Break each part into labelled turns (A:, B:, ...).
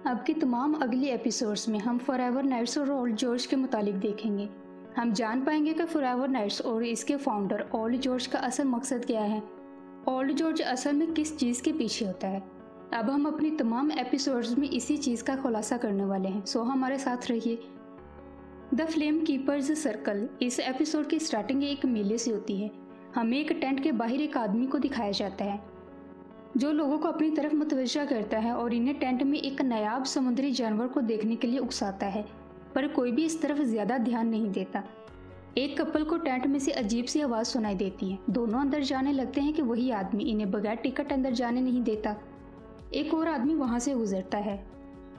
A: अब की तमाम अगली एपिसोड्स में हम फॉरएवर नाइट्स और ओल्ड जॉर्ज के मुतालिक देखेंगे। हम जान पाएंगे कि फॉरएवर नाइट्स और इसके फाउंडर ओल्ड जॉर्ज का असल मकसद क्या है। ओल्ड जॉर्ज असल में किस चीज़ के पीछे होता है। अब हम अपनी तमाम एपिसोड्स में इसी चीज़ का खुलासा करने वाले हैं, सो हमारे साथ रहिए। The flame keepers circle. इस एपिसोड की स्टार्टिंग एक मेले से होती है। हमें एक टेंट के बाहर एक आदमी को दिखाया जाता है जो लोगों को अपनी तरफ मुतवज्जा करता है और इन्हें टेंट में एक नायाब समुद्री जानवर को देखने के लिए उकसाता है, पर कोई भी इस तरफ ज़्यादा ध्यान नहीं देता। एक कपल को टेंट में से अजीब सी आवाज़ सुनाई देती है। दोनों अंदर जाने लगते हैं कि वही आदमी इन्हें बगैर टिकट अंदर जाने नहीं देता। एक और आदमी वहाँ से गुजरता है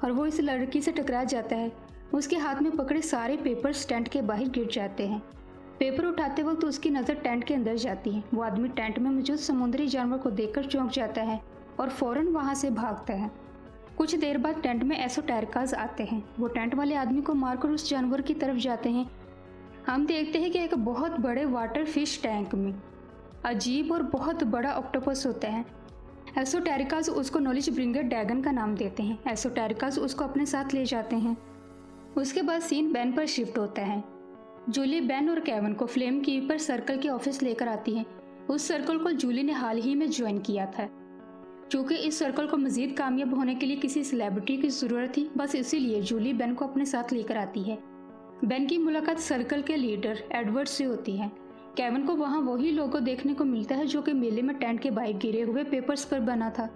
A: और वो इस लड़की से टकरा जाता है। उसके हाथ में पकड़े सारे पेपर्स टेंट के बाहर गिर जाते हैं। पेपर उठाते वक्त उसकी नज़र टेंट के अंदर जाती है। वो आदमी टेंट में मौजूद समुद्री जानवर को देखकर चौंक जाता है और फौरन वहाँ से भागता है। कुछ देर बाद टेंट में एसोटेरिकास आते हैं। वो टेंट वाले आदमी को मारकर उस जानवर की तरफ जाते हैं। हम देखते हैं कि एक बहुत बड़े वाटर फिश टैंक में अजीब और बहुत बड़ा ऑक्टोपस होता है। एसोटेरिकास उसको नॉलेज ब्रिंगर डैगन का नाम देते हैं। एसोटेरिकास उसको अपने साथ ले जाते हैं। उसके बाद सीन बेन पर शिफ्ट होता है। जूली बेन और केविन को फ्लेम कीपर सर्कल के ऑफिस लेकर आती है। उस सर्कल को जूली ने हाल ही में ज्वाइन किया था। क्योंकि इस सर्कल को मजीद कामयाब होने के लिए किसी सेलिब्रिटी की ज़रूरत थी, बस इसीलिए जूली बेन को अपने साथ लेकर आती है। बेन की मुलाकात सर्कल के लीडर एडवर्ड से होती है। केविन को वहाँ वही लोगो देखने को मिलता है जो कि मेले में टेंट के बाहर गिरे हुए पेपर्स पर बना था।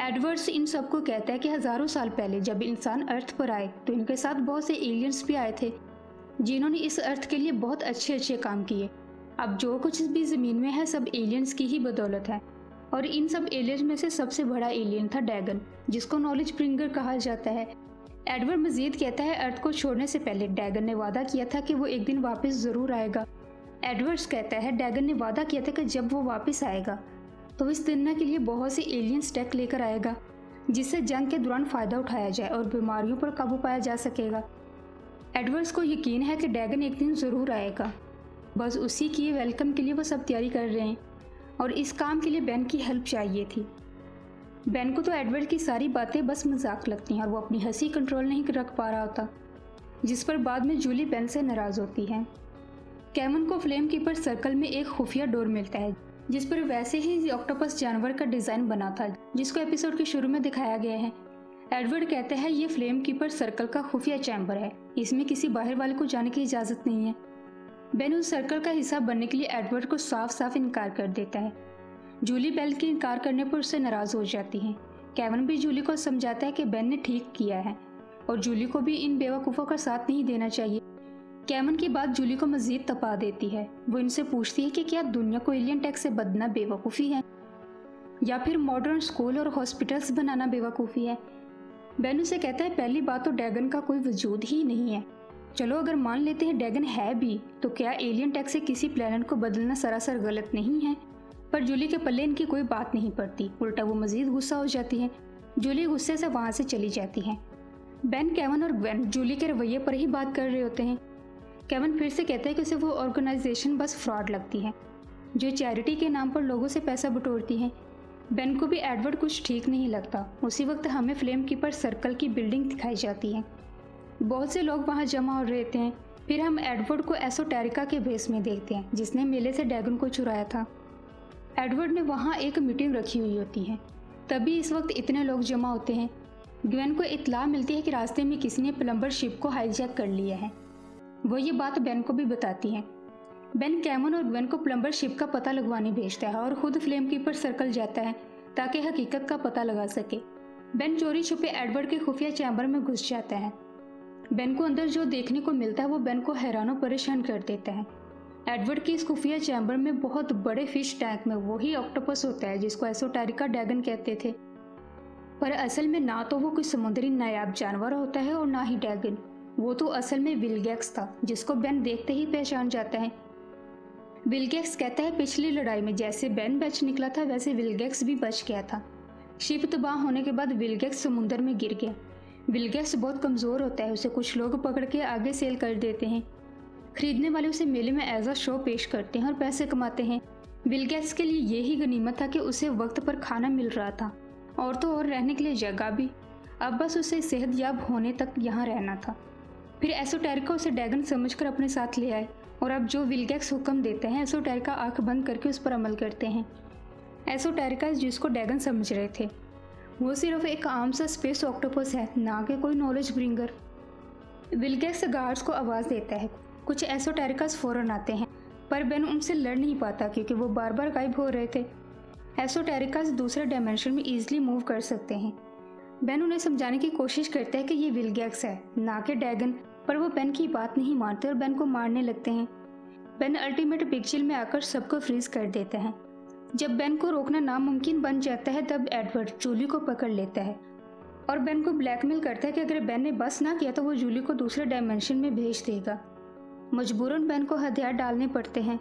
A: एडवर्ड्स इन सबको कहता है कि हज़ारों साल पहले जब इंसान अर्थ पर आए तो इनके साथ बहुत से एलियंस भी आए थे जिन्होंने इस अर्थ के लिए बहुत अच्छे अच्छे काम किए। अब जो कुछ भी ज़मीन में है सब एलियंस की ही बदौलत है और इन सब एलियंस में से सबसे बड़ा एलियन था डैगन, जिसको नॉलेज ब्रिंगर कहा जाता है। एडवर्ड मजीद कहता है अर्थ को छोड़ने से पहले डैगन ने वादा किया था कि वो एक दिन वापस ज़रूर आएगा। एडवर्ड्स कहता है डैगन ने वादा किया था कि जब वो वापस आएगा तो इस दुनिया के लिए बहुत से एलियंस टैक लेकर आएगा जिससे जंग के दौरान फ़ायदा उठाया जाए और बीमारियों पर काबू पाया जा सकेगा। एडवर्ड्स को यकीन है कि डैगन एक दिन ज़रूर आएगा, बस उसी की वेलकम के लिए वो सब तैयारी कर रहे हैं और इस काम के लिए बेन की हेल्प चाहिए थी। बेन को तो एडवर्ड की सारी बातें बस मजाक लगती हैं और वो अपनी हंसी कंट्रोल नहीं रख पा रहा होता, जिस पर बाद में जूली बेन से नाराज़ होती है। केविन को फ्लेम कीपर सर्कल में एक खुफिया डोर मिलता है जिस पर वैसे ही ऑक्टोपस जानवर का डिज़ाइन बना था जिसको एपिसोड के शुरू में दिखाया गया है। एडवर्ड कहता है ये फ्लेम कीपर सर्कल का खुफिया चैम्बर है, इसमें किसी बाहर वाले को जाने की इजाज़त नहीं है। बेन उस सर्कल का हिस्सा बनने के लिए एडवर्ड को साफ साफ इनकार कर देता है। जूली बेल के इनकार करने पर उससे नाराज़ हो जाती है। केविन भी जूली को समझाता है कि बेन ने ठीक किया है और जूली को भी इन बेवकूफ़ों का साथ नहीं देना चाहिए। केविन की बात जूली को मज़ीद तपा देती है। वो इनसे पूछती है कि क्या दुनिया को एलियन टैक्स से बदना बेवकूफ़ी है या फिर मॉडर्न स्कूल और हॉस्पिटल्स बनाना बेवकूफ़ी है। बेन उसे कहता है पहली बात तो डैगन का कोई वजूद ही नहीं है। चलो अगर मान लेते हैं डैगन है भी तो क्या एलियन टैक्स से किसी प्लेनेट को बदलना सरासर गलत नहीं है। पर जूली के पल्ले इनकी कोई बात नहीं पड़ती, उल्टा वो मज़ीद गुस्सा हो जाती है। जूली गुस्से से वहाँ से चली जाती है। बेन, केविन और ग्वेन जूली के रवैये पर ही बात कर रहे होते हैं। केविन फिर से कहता है कि उसे वो ऑर्गेनाइजेशन बस फ्रॉड लगती है जो चैरिटी के नाम पर लोगों से पैसा बटोरती है। बेन को भी एडवर्ड कुछ ठीक नहीं लगता। उसी वक्त हमें फ्लेम कीपर सर्कल की बिल्डिंग दिखाई जाती है। बहुत से लोग वहाँ जमा हो रहे थे। फिर हम एडवर्ड को एसोटेरिका के भेस में देखते हैं जिसने मेले से डैगन को चुराया था। एडवर्ड ने वहाँ एक मीटिंग रखी हुई होती है, तभी इस वक्त इतने लोग जमा होते हैं। ग्वेन को इत्तला मिलती है कि रास्ते में किसी ने प्लम्बर शिप को हाईजैक कर लिया है। वो ये बात बेन को भी बताती है। बेन केविन और ग्वेन को प्लम्बर शिप का पता लगवाने भेजता है और खुद फ्लेम कीपर सर्कल जाता है ताकि हकीकत का पता लगा सके। बेन चोरी छुपे एडवर्ड के खुफिया चैम्बर में घुस जाता है। बेन को अंदर जो देखने को मिलता है वो बेन को हैरान परेशान कर देता है। एडवर्ड की इस खुफिया चैम्बर में बहुत बड़े फिश टैंक में वही ऑक्टोपस होता है जिसको एसोटेरिका डैगन कहते थे, पर असल में ना तो वो कोई समुद्री नायाब जानवर होता है और ना ही डैगन। वो तो असल में विलगैक्स था जिसको बेन देखते ही पहचान जाता है। विलगैक्स कहता है पिछली लड़ाई में जैसे बेन बच निकला था वैसे विलगैक्स भी बच गया था। शिप तबाह होने के बाद विलगैक्स समुद्र में गिर गया। विलगैक्स बहुत कमज़ोर होता है, उसे कुछ लोग पकड़ के आगे सेल कर देते हैं। खरीदने वाले उसे मेले में एज अ शो पेश करते हैं और पैसे कमाते हैं। विलगैक्स के लिए यही गनीमत था कि उसे वक्त पर खाना मिल रहा था और तो और रहने के लिए जगह भी। अब बस उसे सेहतयाब होने तक यहाँ रहना था। फिर एसोटेरिका उसे डैगन समझकर अपने साथ ले आए और अब जो विलगैक्स हुक्म देते हैं एसोटेरिका आंख बंद करके उस पर अमल करते हैं। एसोटेरिका जिसको डैगन समझ रहे थे वो सिर्फ एक आम सा स्पेस ऑक्टोपस है, ना कि कोई नॉलेज ब्रिंगर। विलगैक्स गार्ड्स को आवाज़ देता है। कुछ एसोटेरिकास फौरन आते हैं पर बेन उनसे लड़ नहीं पाता क्योंकि वो बार बार गायब हो रहे थे। एसोटेरिकास दूसरे डायमेंशन में ईजिली मूव कर सकते हैं। बेन उन्हें समझाने की कोशिश करता है कि ये विलगैक्स है, ना कि डैगन, पर वो बेन की बात नहीं मानते और बेन को मारने लगते हैं। बेन अल्टीमेट बिग चिल में आकर सबको फ्रीज कर देता है। जब बेन को रोकना नामुमकिन बन जाता है तब एडवर्ड जूली को पकड़ लेता है और बेन को ब्लैकमेल करता है कि अगर बेन ने बस ना किया तो वो जूली को दूसरे डायमेंशन में भेज देगा। मजबूरन बेन को हथियार डालने पड़ते हैं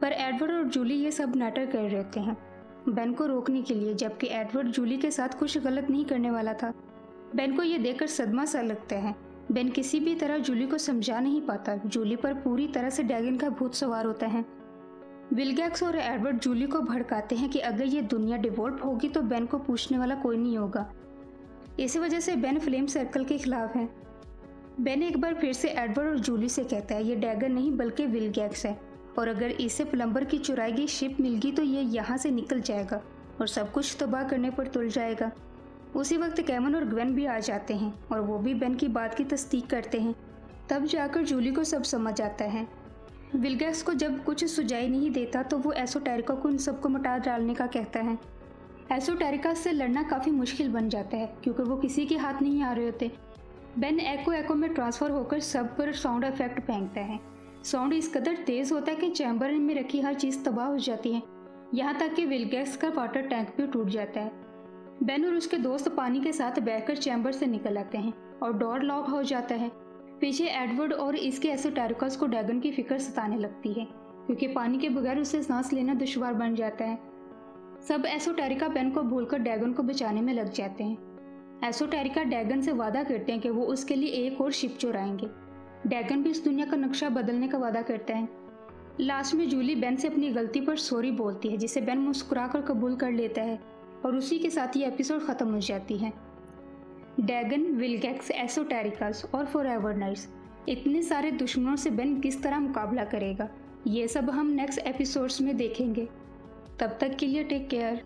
A: पर एडवर्ड और जूली ये सब नाटक कर रहे होते हैं बेन को रोकने के लिए, जबकि एडवर्ड जूली के साथ कुछ गलत नहीं करने वाला था। बेन को ये देखकर सदमा सा लगता है। बेन किसी भी तरह जूली को समझा नहीं पाता। जूली पर पूरी तरह से डैगन का भूत सवार होता है। विलगैक्स और एडवर्ड जूली को भड़काते हैं कि अगर ये दुनिया डिवोल्ट होगी तो बेन को पूछने वाला कोई नहीं होगा। इसी वजह से बेन फ्लेम सर्कल के खिलाफ है। बेन एक बार फिर से एडवर्ड और जूली से कहता है ये डैगन नहीं बल्कि विलगैक्स है और अगर इसे प्लम्बर की चुराई गई शिप मिल गई तो ये यहाँ से निकल जाएगा और सब कुछ तबाह करने पर तुल जाएगा। उसी वक्त कैमन और ग्वेन भी आ जाते हैं और वो भी बेन की बात की तस्दीक करते हैं। तब जाकर जूली को सब समझ आता है। विलगैक्स को जब कुछ सुझाई नहीं देता तो वो एसोटेरिका को उन सबको मिटा डालने का कहता है। एसोटेरिका से लड़ना काफ़ी मुश्किल बन जाता है क्योंकि वो किसी के हाथ नहीं आ रहे होते। बेन एको में ट्रांसफ़र होकर सब पर साउंड इफेक्ट फेंकता है। साउंड इस कदर तेज़ होता है कि चैम्बर में रखी हर चीज़ तबाह हो जाती है, यहाँ तक कि विलगैक्स का वाटर टैंक भी टूट जाता है। बेन और उसके दोस्त पानी के साथ बहकर चैम्बर से निकल आते हैं और डोर लॉक हो जाता है। पीछे एडवर्ड और इसके एसोटेरिकास को डैगन की फिक्र सताने लगती है क्योंकि पानी के बगैर उसे सांस लेना दुश्वार बन जाता है। सब एसोटेरिका बेन को भूलकर डैगन को बचाने में लग जाते हैं। एसोटेरिका डैगन से वादा करते हैं कि वो उसके लिए एक और शिप चुराएंगे। डैगन भी इस दुनिया का नक्शा बदलने का वादा करता है। लास्ट में जूली बेन से अपनी गलती पर सॉरी बोलती है जिसे बेन मुस्कुराकर कबूल कर लेता है और उसी के साथ ये एपिसोड ख़त्म हो जाती है। डैगन, विलगैक्स, एसोटेरिकास और फॉरएवर नाइट्स, इतने सारे दुश्मनों से बेन किस तरह मुकाबला करेगा ये सब हम नेक्स्ट एपिसोड्स में देखेंगे। तब तक के लिए टेक केयर।